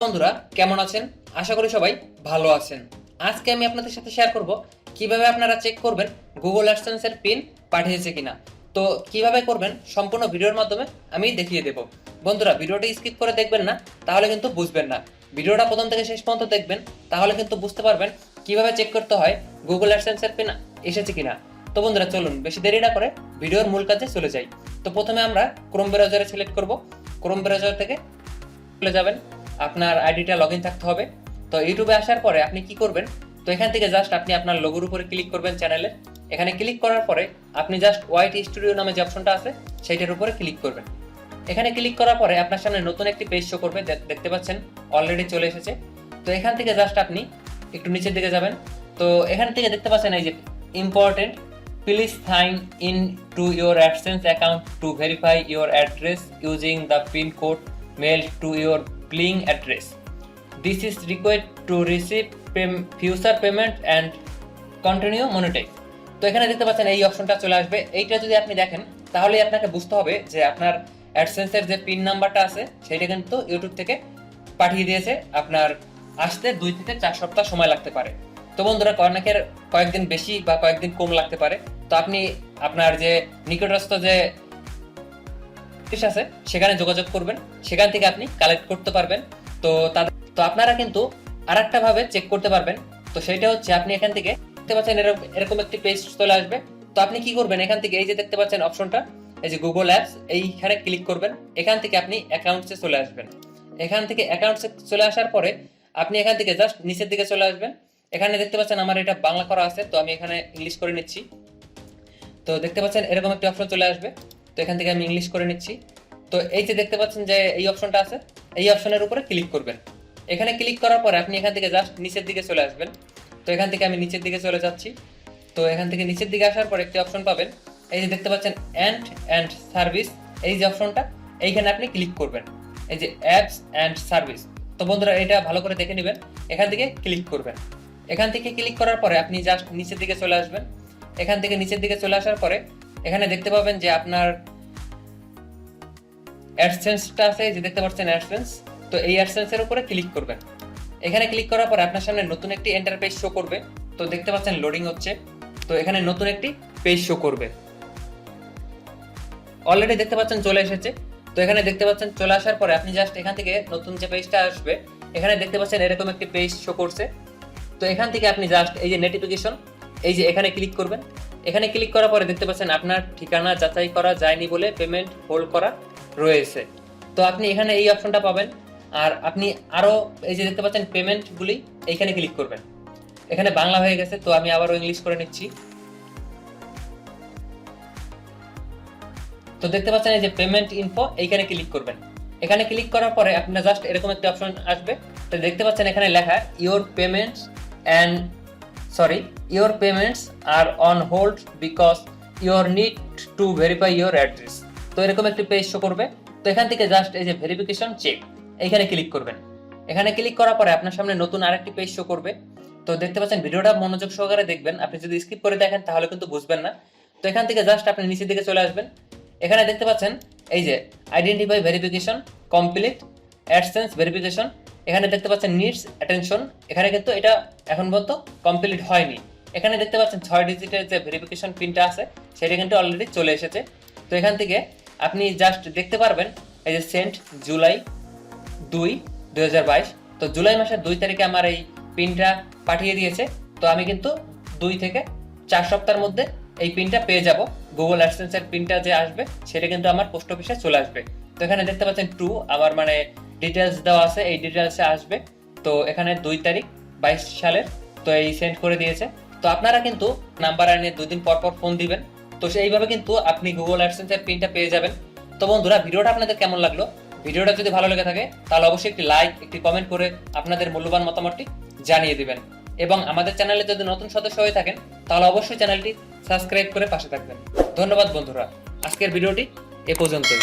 বন্ধুরা কেমন আছেন? আশা করি সবাই ভালো আছেন। আজকে আমি আপনাদের সাথে শেয়ার করব কিভাবে আপনারা চেক করবেন গুগল অ্যাডসেন্স এর পিন পাঠিয়েছে কিনা। তো কিভাবে করবেন সম্পূর্ণ ভিডিওর মাধ্যমে আমি দেখিয়ে দেব। বন্ধুরা ভিডিওটি স্কিপ করে দেখবেন না, তাহলে কিন্তু বুঝবেন না। ভিডিওটা প্রথম থেকে শেষ পর্যন্ত দেখবেন, তাহলে কিন্তু বুঝতে পারবেন কিভাবে চেক করতে হয় গুগল অ্যাডসেন্স এর পিন এসেছে কিনা। তো বন্ধুরা চলুন বেশি দেরি না করে ভিডিওর মূল কাজে চলে যাই। তো প্রথমে আমরা ক্রোম ব্রাউজারে সিলেক্ট করব। ক্রোম ব্রাউজার থেকে চলে যাবেন, আপনার আইডিটা লগইন থাকতে হবে। তো ইউটিউবে আসার পরে আপনি কি করবেন, তো এখান থেকে জাস্ট আপনি আপনার লোগোর উপরে ক্লিক করবেন চ্যানেলে। এখানে ক্লিক করার পরে আপনি জাস্ট ওয়াইট স্টুডিও নামে যে অপশনটা আছে সেইটার উপরে ক্লিক করবেন। এখানে ক্লিক করার পরে আপনার সামনে নতুন একটি পেজ শো করবে, দেখতে পাচ্ছেন অলরেডি চলে এসেছে। তো এখান থেকে জাস্ট আপনি একটু নিচের দিকে যাবেন। তো এখান থেকে দেখতে পাচ্ছেন এই যে important, please sign in to your AdSense account to verify your address using the pin code mailed to your billing address. This is required to receive future payment and continue monetize. তো এখানে দেখতে পাচ্ছেন এই অপশনটা চলে আসবে। এইটা যদি আপনি দেখেন তাহলে আপনাকে বুঝতে হবে যে আপনার অ্যাডসেন্সের যে পিন নাম্বারটা আছে সেটা কিন্তু ইউটিউব থেকে পাঠিয়ে দিয়েছে। আপনার আসতে 2 থেকে 4 সপ্তাহ সময় লাগতে পারে। তো বন্ধুরা অনেকের কয়েকদিন বেশি বা কয়েকদিন কম লাগতে পারে। তো আপনি আপনার যে নিকটস্থ যে আছে সেখানে যোগাযোগ করবেন, সেখান থেকে আপনি কালেক্ট করতে পারবেন। তো আপনারা কিন্তু আরেকটা ভাবে চেক করতে পারবেন। তো সেটা হচ্ছে আপনি এখান থেকে দেখতে পাচ্ছেন এরকম একটি পেজ চলে আসবে। তো আপনি কি করবেন, এখান থেকে এই যে দেখতে পাচ্ছেন অপশনটা এই যে গুগল অ্যাপস, এইখানে ক্লিক করবেন। এখান থেকে আপনি অ্যাকাউন্টসে চলে আসবেন। এখান থেকে অ্যাকাউন্টসে চলে আসার পরে আপনি এখান থেকে জাস্ট নিচের দিকে চলে আসবেন। এখানে দেখতে পাচ্ছেন আমার এটা বাংলা করা আছে, তো আমি এখানে ইংলিশ করে নিচ্ছি। তো দেখতে পাচ্ছেন এরকম একটা অপশন চলে আসবে। তো এখান থেকে আমি ইংলিশ করে নিচ্ছি। তো এই যে দেখতে পাচ্ছেন যে এই অপশনটা আছে, এই অপশনের উপরে ক্লিক করবেন। এখানে ক্লিক করার পরে আপনি এখান থেকে জাস্ট নিচের দিকে চলে আসবেন। তো এখান থেকে আমি নিচের দিকে চলে যাচ্ছি। তো এখান থেকে নিচের দিকে আসার পর একটি অপশন পাবেন, এই যে দেখতে পাচ্ছেন অ্যান্ড সার্ভিস, এই যে অপশনটা এইখানে আপনি ক্লিক করবেন, এই যে অ্যাপস অ্যান্ড সার্ভিস। তো বন্ধুরা এটা ভালো করে দেখে নেবেন, এখান থেকে ক্লিক করবেন। এখান থেকে ক্লিক করার পরে আপনি জাস্ট নিচের দিকে চলে আসবেন। এখান থেকে নিচের দিকে চলে আসার পরে এখানে দেখতে পাবেন যে আপনার অ্যাডসেন্সটা আছে, যে দেখতে পাচ্ছেন অ্যাডসেন্স। তো এই অ্যাডসেন্সের উপরে ক্লিক করবেন। এখানে ক্লিক করার পরে আপনার সামনে নতুন একটি এন্টার পেজ শো করবে। তো দেখতে পাচ্ছেন লোডিং হচ্ছে। তো এখানে নতুন একটি পেজ শো করবে, অলরেডি দেখতে পাচ্ছেন চলে এসেছে। তো এখানে দেখতে পাচ্ছেন চলে আসার পরে আপনি জাস্ট এখান থেকে নতুন যে পেজটা আসবে এখানে দেখতে পাচ্ছেন এরকম একটি পেজ শো করছে। তো এখান থেকে আপনি জাস্ট এই যে নোটিফিকেশন, এই যে এখানে ক্লিক করবেন। এখানে ক্লিক করার পরে দেখতে পাচ্ছেন আপনার ঠিকানা যাচাই করা যায়নি বলে পেমেন্ট হোল্ড করা রয়েছে। তো আপনি এখানে এই অপশনটা পাবেন। আর আপনি আরো এই যে দেখতে পাচ্ছেন পেমেন্টগুলি, এইখানে ক্লিক করবেন। এখানে বাংলা হয়ে গেছে, তো আমি আবারও ইংলিশ করে নিচ্ছি। তো দেখতে পাচ্ছেন এই যে পেমেন্ট ইনফো, এইখানে ক্লিক করবেন। এখানে ক্লিক করার পরে আপনার জাস্ট এরকম একটা অপশন আসবে। তো দেখতে পাচ্ছেন এখানে লেখা your payments are on hold because your need to verify your address. তো এরকম একটি পেজ শো করবে। তো এখান থেকে জাস্ট এই যে ভেরিফিকেশন চেক, এইখানে ক্লিক করবেন। এখানে ক্লিক করার পরে আপনার সামনে নতুন আরেকটি পেজ শো করবে। তো দেখতে পাচ্ছেন ভিডিওটা মনোযোগ সহকারে দেখবেন, আপনি যদি স্কিপ করে দেখেন তাহলে কিন্তু বুঝবেন না। তো এখান থেকে জাস্ট আপনি নিচের দিকে চলে আসবেন। এখানে দেখতে পাচ্ছেন এই যে identify verification complete AdSense verification, এখানে দেখতে পাচ্ছেন নিডস অ্যাটেনশন। এখানে কিন্তু এটা এখন পর্যন্ত কমপ্লিট হয়নি। এখানে দেখতে পাচ্ছেন 6 ডিজিটের যে ভেরিফিকেশন পিনটা আছে সেটা কিন্তু অলরেডি চলে এসেছে। তো এখান থেকে আপনি জাস্ট দেখতে পারবেন এই যে সেন্ট জুলাই 2, 2022। তো জুলাই মাসের 2 তারিখে আমার এই পিনটা পাঠিয়ে দিয়েছে। তো আমি কিন্তু 2 থেকে 4 সপ্তাহের মধ্যে এই পিনটা পেয়ে যাব। গুগল অ্যাডসেন্সের পিনটা যে আসবে সেটা কিন্তু আমার পোস্ট অফিসে চলে আসবে। তো এখানে দেখতে পাচ্ছেন আমার মানে ডিটেলস দেওয়া আছে, এই ডিটেলসে আসবে। তো এখানে 2 তারিখ 22 সালের, তো এই সেন্ড করে দিয়েছে। তো আপনারা কিন্তু নাম্বার আনিয়ে 2 দিন পর পর ফোন দিবেন। তো সেইভাবে কিন্তু আপনি গুগল অ্যাডসেন্সের পিনটা পেয়ে যাবেন। তো বন্ধুরা ভিডিওটা আপনাদের কেমন লাগলো? ভিডিওটা যদি ভালো লেগে থাকে তাহলে অবশ্যই একটি লাইক, একটি কমেন্ট করে আপনাদের মূল্যবান মতামতটি জানিয়ে দিবেন। এবং আমাদের চ্যানেলে যদি নতুন সদস্য হয়ে থাকেন তাহলে অবশ্যই চ্যানেলটি সাবস্ক্রাইব করে পাশে থাকবেন। ধন্যবাদ বন্ধুরা, আজকের ভিডিওটি এ পর্যন্তই।